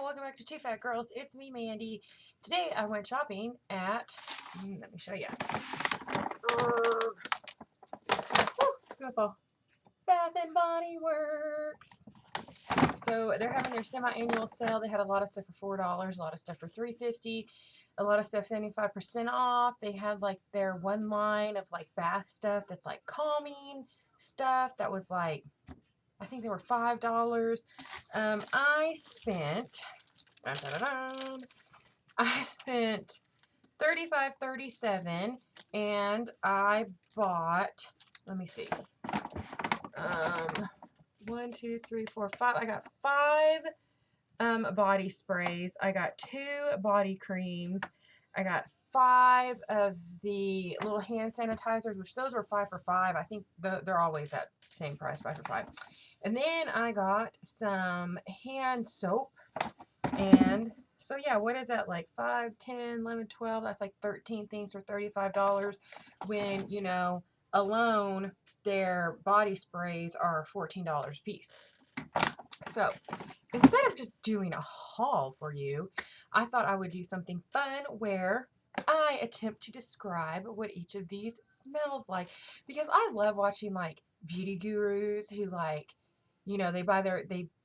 welcome back to Two Fat Girls. It's me, Mandy. Today I went shopping at, let me show you. It's gonna fall. Bath and Body Works. So they're having their semi-annual sale. They had a lot of stuff for $4, a lot of stuff for $3.50, a lot of stuff 75% off. They had like their one line of like bath stuff that's like calming stuff that was like, I think they were $5. I spent $35.37 and I bought, let me see, 1, 2, 3, 4, 5. I got 5 body sprays. I got 2 body creams. I got 5 of the little hand sanitizers, which those were 5 for $5. I think they're always at the same price, 5 for $5. And then I got some hand soap. And so yeah, what is that, like 5, 10, 11, 12? That's like 13 things for $35 when, you know, alone their body sprays are $14 a piece. So instead of just doing a haul for you, I thought I would do something fun where I attempt to describe what each of these smells like, because I love watching like beauty gurus who, like, you know, they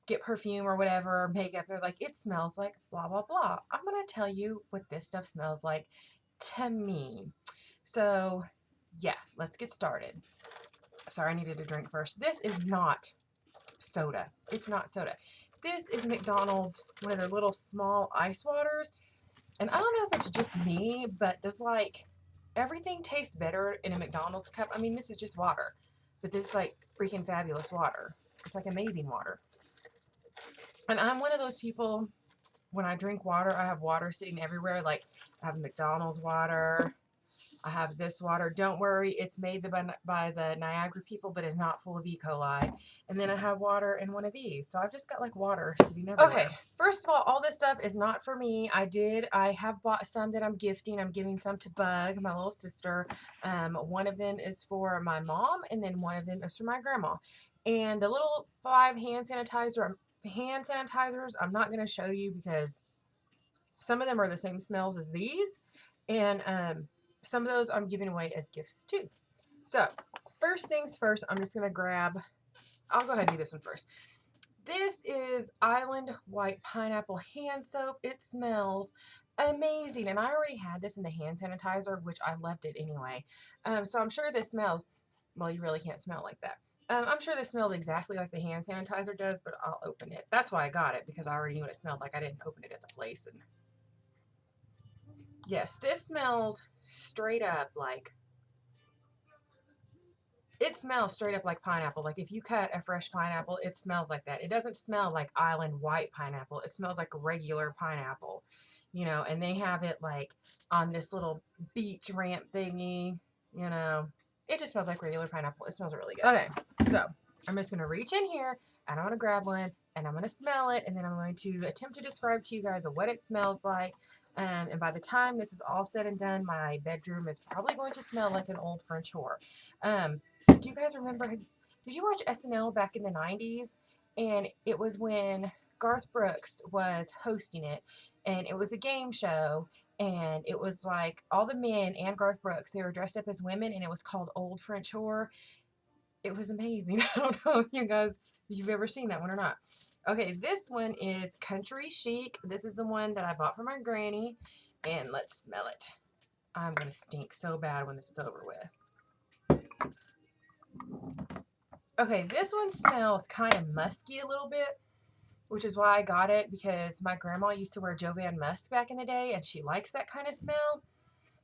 get perfume or whatever, or makeup. They're like, it smells like blah, blah, blah. I'm going to tell you what this stuff smells like to me. So yeah, let's get started. Sorry, I needed a drink first. This is not soda. It's not soda. This is McDonald's, one of their little small ice waters. And I don't know if it's just me, but does like everything taste better in a McDonald's cup? I mean, this is just water, but this is like freaking fabulous water. It's like amazing water. And I'm one of those people, when I drink water, I have water sitting everywhere. Like I have McDonald's water. I have this water. Don't worry, it's made by the Niagara people, but it's not full of E. coli. And then I have water in one of these. So I've just got like water sitting everywhere. Okay, first of all this stuff is not for me. I have bought some that I'm gifting. I'm giving some to Bug, my little sister. One of them is for my mom, and then one of them is for my grandma. And the little 5 hand sanitizers, I'm not going to show you because some of them are the same smells as these. And some of those I'm giving away as gifts too. So first things first, I'm just going to grab, I'll go ahead and do this one first. This is Island White Pineapple Hand Soap. It smells amazing. And I already had this in the hand sanitizer, which I loved it anyway. So I'm sure this smells, well, you really can't smell like that. I'm sure this smells exactly like the hand sanitizer does, but I'll open it. That's why I got it, because I already knew what it smelled like. I didn't open it at the place. And yes, this smells straight up like, it smells straight up like pineapple. Like if you cut a fresh pineapple, it smells like that. It doesn't smell like Island White pineapple. It smells like regular pineapple, you know, and they have it like on this little beach ramp thingy, you know. It just smells like regular pineapple. It smells really good. Okay, so I'm just going to reach in here and I'm going to grab one and I'm going to smell it, and then I'm going to attempt to describe to you guys what it smells like. And by the time this is all said and done, my bedroom is probably going to smell like an old French whore. Do you guys remember, did you watch SNL back in the 90s? And it was when Garth Brooks was hosting it, and it was a game show, and it was like all the men and Garth Brooks, they were dressed up as women, and it was called Old French Whore. It was amazing. I don't know if you guys, if you've ever seen that one or not. Okay, this one is Country Chic. This is the one that I bought for my granny, and let's smell it. I'm going to stink so bad when this is over with. Okay, this one smells kind of musky a little bit, which is why I got it, because my grandma used to wear Jovan Musk back in the day, and she likes that kind of smell.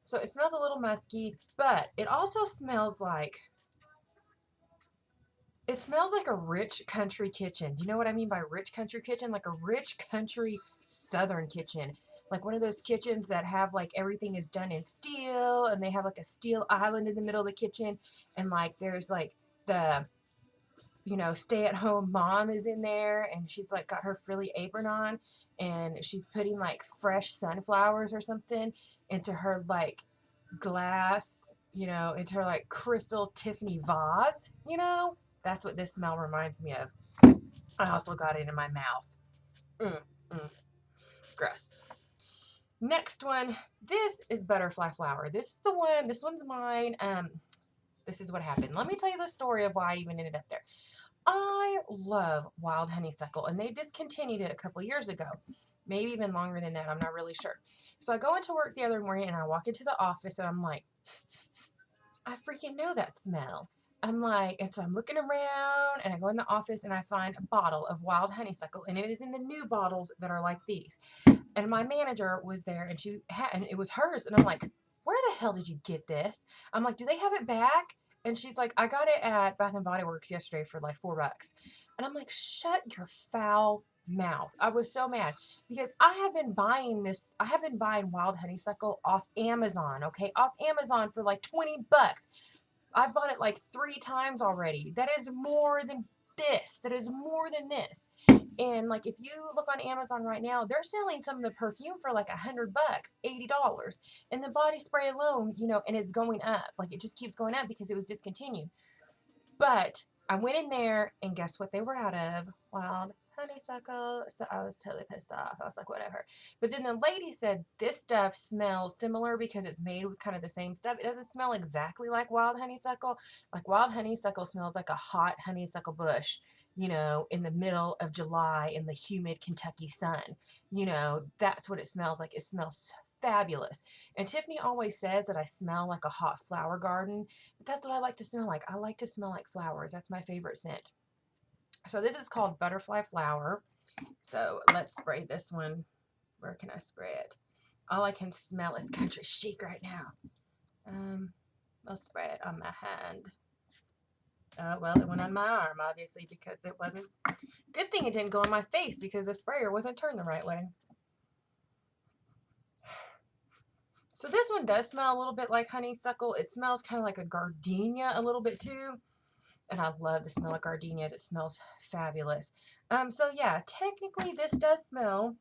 So it smells a little musky, but it also smells like, it smells like a rich country kitchen. Do you know what I mean by rich country kitchen? Like a rich country southern kitchen. Like one of those kitchens that have like everything is done in steel, and they have like a steel island in the middle of the kitchen, and like there's like the, you know, stay-at-home mom is in there, and she's like got her frilly apron on, and she's putting like fresh sunflowers or something into her like glass, you know, into her like crystal Tiffany vase, you know. That's what this smell reminds me of. I also got it in my mouth. Gross. Next one, this is butterfly flower. This is the one, this one's mine. This is what happened. Let me tell you the story of why I even ended up there. I love wild honeysuckle, and they discontinued it a couple years ago. Maybe even longer than that. I'm not really sure. So I go into work the other morning, and I walk into the office, and I'm like, I freaking know that smell. I'm like, and so I'm looking around, and I go in the office, and I find a bottle of wild honeysuckle, and it is in the new bottles that are like these. And my manager was there, and and it was hers, and I'm like, where the hell did you get this? I'm like, do they have it back? And she's like, I got it at Bath and Body Works yesterday for like $4. And I'm like, shut your foul mouth. I was so mad because I have been buying wild honeysuckle off Amazon, okay? Off Amazon for like $20. I've bought it like 3 times already. That is more than this. That is more than this. And like, if you look on Amazon right now, they're selling some of the perfume for like $100, $80. And the body spray alone, you know, and it's going up. Like, it just keeps going up because it was discontinued. But I went in there, and guess what they were out of? Wild honeysuckle. So I was totally pissed off. I was like, whatever. But then the lady said this stuff smells similar because it's made with kind of the same stuff. It doesn't smell exactly like wild honeysuckle. Like, wild honeysuckle smells like a hot honeysuckle bush, you know, in the middle of July in the humid Kentucky sun. You know, that's what it smells like. It smells fabulous. And Tiffany always says that I smell like a hot flower garden, but that's what I like to smell like. I like to smell like flowers. That's my favorite scent. So this is called Butterfly Flower. So let's spray this one. Where can I spray it? All I can smell is country chic right now. I'll spray it on my hand. Well, it went on my arm, obviously, because it wasn't. Good thing it didn't go on my face because the sprayer wasn't turned the right way. So this one does smell a little bit like honeysuckle. It smells kind of like a gardenia a little bit too. And I love the smell of gardenias. It smells fabulous. So yeah, technically this does smell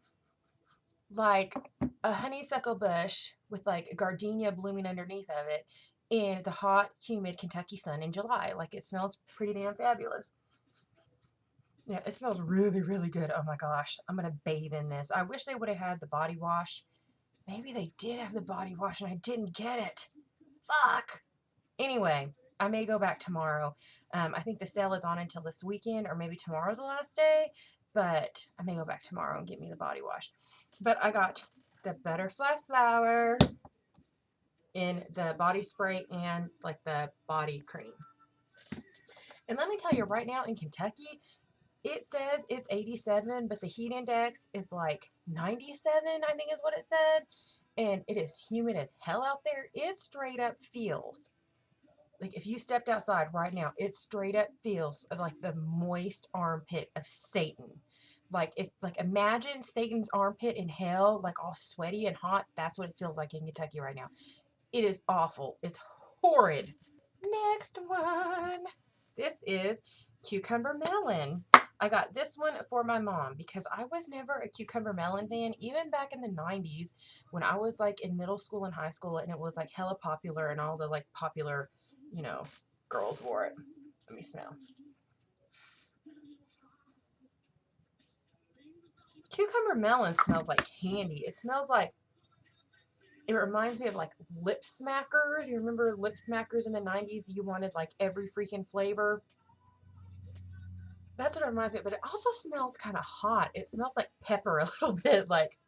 like a honeysuckle bush with like a gardenia blooming underneath of it in the hot, humid Kentucky sun in July. Like, it smells pretty damn fabulous. Yeah, it smells really, really good. Oh my gosh, I'm going to bathe in this. I wish they would have had the body wash. Maybe they did have the body wash and I didn't get it. Fuck. Anyway, I may go back tomorrow. I think the sale is on until this weekend, or maybe tomorrow's the last day, but I may go back tomorrow and get me the body wash. But I got the butterfly flower in the body spray and like the body cream. And let me tell you right now, in Kentucky, it says it's 87, but the heat index is like 97, I think is what it said. And it is humid as hell out there. It straight up feels like, if you stepped outside right now, it straight up feels like the moist armpit of Satan. Like, imagine Satan's armpit in hell, like all sweaty and hot. That's what it feels like in Kentucky right now. It is awful. It's horrid. Next one. This is cucumber melon. I got this one for my mom because I was never a cucumber melon fan, even back in the 90s when I was like in middle school and high school, and it was like hella popular and all the like popular, you know, girls wore it. Let me smell. Cucumber melon smells like candy. It smells like, it reminds me of like lip smackers. You remember lip smackers in the 90s? You wanted like every freaking flavor. That's what it reminds me of, but it also smells kind of hot. It smells like pepper a little bit. Like,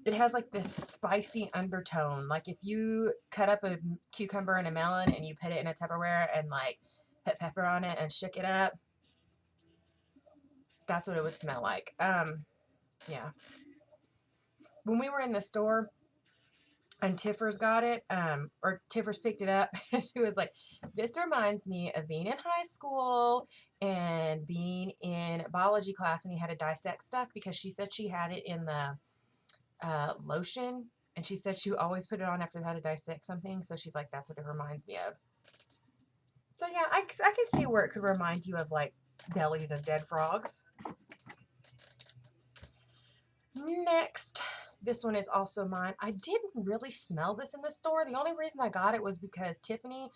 it has like this spicy undertone. Like, if you cut up a cucumber and a melon and you put it in a Tupperware and like put pepper on it and shook it up, that's what it would smell like. Yeah. When we were in the store and Tiffers got it, or Tiffers picked it up, and she was like, this reminds me of being in high school and being in biology class when you had to dissect stuff, because she said she had it in the lotion, and she said she always put it on after they had to dissect something, so she's like, that's what it reminds me of. So yeah, I can see where it could remind you of like bellies of dead frogs. Next, this one is also mine. I didn't really smell this in the store. The only reason I got it was because Tiffany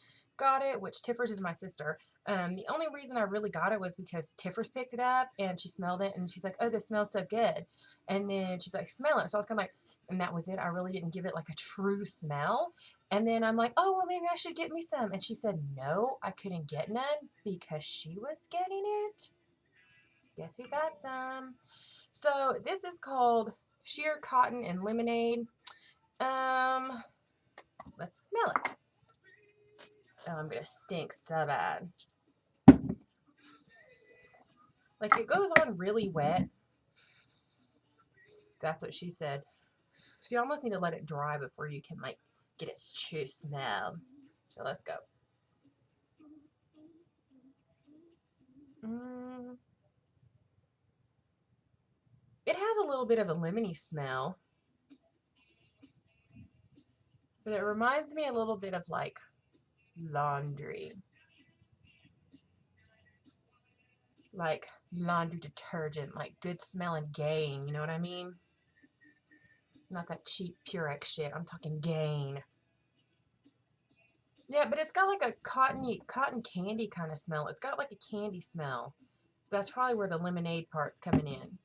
got it, which Tiffers is my sister. The only reason I really got it was because Tiffers picked it up and she smelled it and she's like, oh, this smells so good. And then she's like, smell it. So I was kind of like, and that was it. I really didn't give it like a true smell. And then I'm like, oh, well, maybe I should get me some. And she said, no, I couldn't get none because she was getting it. Guess who got some? So this is called Sheer Cotton and Lemonade. Let's smell it. Oh, I'm gonna stink so bad. Like, it goes on really wet. That's what she said. So you almost need to let it dry before you can, like, get its true smell. So let's go. It has a little bit of a lemony smell. But it reminds me a little bit of, like, laundry. Like laundry detergent, like good smelling Gain, you know what I mean? Not that cheap Purex shit. I'm talking Gain. Yeah, but it's got like a cotton candy kind of smell. It's got like a candy smell. That's probably where the lemonade part's coming in.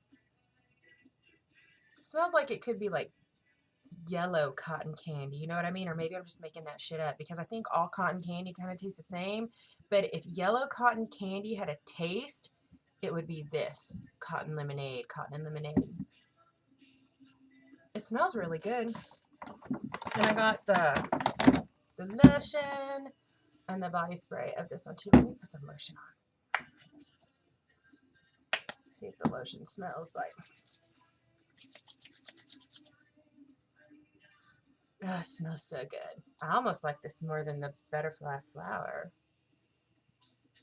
It smells like it could be like yellow cotton candy, you know what I mean? Or maybe I'm just making that shit up because I think all cotton candy kind of tastes the same. But if yellow cotton candy had a taste, it would be this cotton and lemonade. It smells really good. And I got the lotion and the body spray of this one too. Let me put some lotion on. See if the lotion smells like. Oh, it smells so good. I almost like this more than the butterfly flower.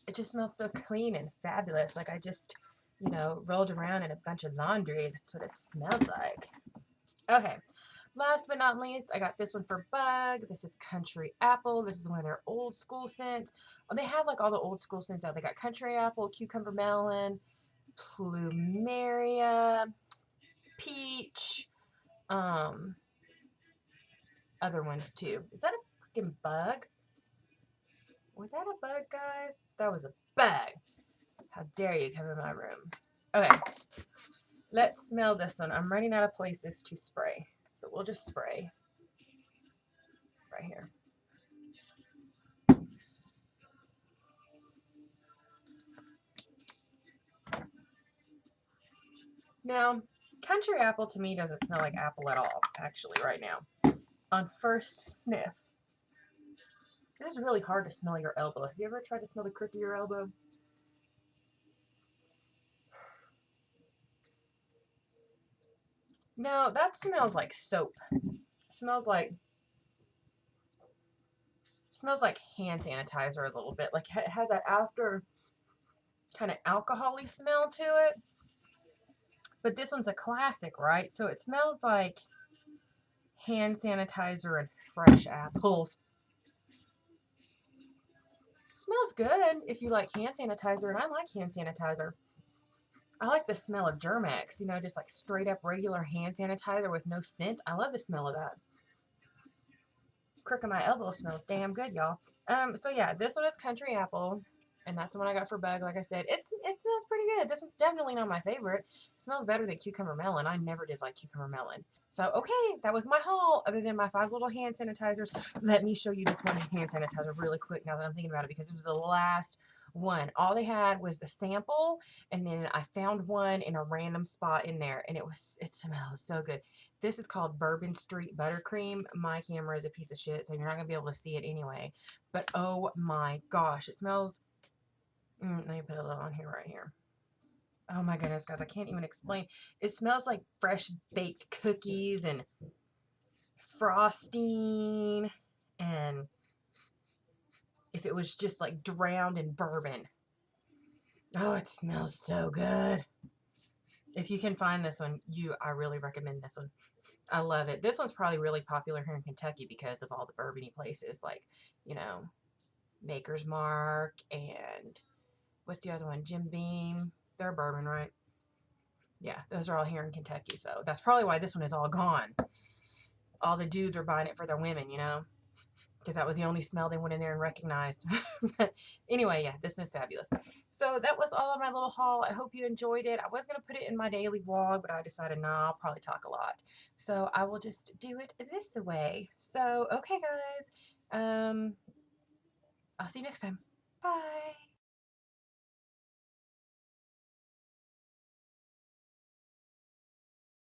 It just smells so clean and fabulous. Like I just, you know, rolled around in a bunch of laundry. That's what it smells like. Okay. Last but not least, I got this one for Bug. This is Country Apple. This is one of their old school scents. Oh, they have like all the old school scents out. They got Country Apple, Cucumber Melon, Plumeria, Peach, other ones too. Is that a freaking bug? Was that a bug, guys? That was a bug. How dare you come in my room? Okay, let's smell this one. I'm running out of places to spray, so we'll just spray right here. Now, Country Apple to me doesn't smell like apple at all, actually, right now. On first sniff. It is really hard to smell your elbow. Have you ever tried to smell the crook of your elbow? No, that smells like soap. It smells like hand sanitizer a little bit. Like it has that after kind of alcohol-y smell to it. But this one's a classic, right? So it smells like hand sanitizer and fresh apples. It smells good if you like hand sanitizer, and I like hand sanitizer. I like the smell of Germex, you know, just like straight up regular hand sanitizer with no scent. I love the smell of that. Crook of my elbow smells damn good, y'all. So yeah, this one is Country Apple, and that's the one I got for Bug. Like I said, it smells pretty good. This was definitely not my favorite. It smells better than Cucumber Melon. I never did like Cucumber Melon. So okay, that was my haul. Other than my 5 little hand sanitizers, let me show you this one hand sanitizer really quick now that I'm thinking about it, because it was the last one. All they had was the sample, and then I found one in a random spot in there, and it smells so good. This is called Bourbon Street Buttercream. My camera is a piece of shit, so you're not gonna be able to see it anyway. But oh my gosh, it smells. Let me put a little on here, right here. Oh my goodness, guys, I can't even explain. It smells like fresh baked cookies and frosting, and if it was just like drowned in bourbon. Oh, it smells so good. If you can find this one, I really recommend this one. I love it. This one's probably really popular here in Kentucky because of all the bourbony places, like, you know, Maker's Mark and what's the other one? Jim Beam. They're bourbon, right? Yeah, those are all here in Kentucky, so that's probably why this one is all gone. All the dudes are buying it for their women, you know? because that was the only smell they went in there and recognized. But anyway, yeah, this was fabulous. So that was all of my little haul. I hope you enjoyed it. I was going to put it in my daily vlog, but I decided, nah, I'll probably talk a lot. So I will just do it this way. So, okay, guys. I'll see you next time. Bye.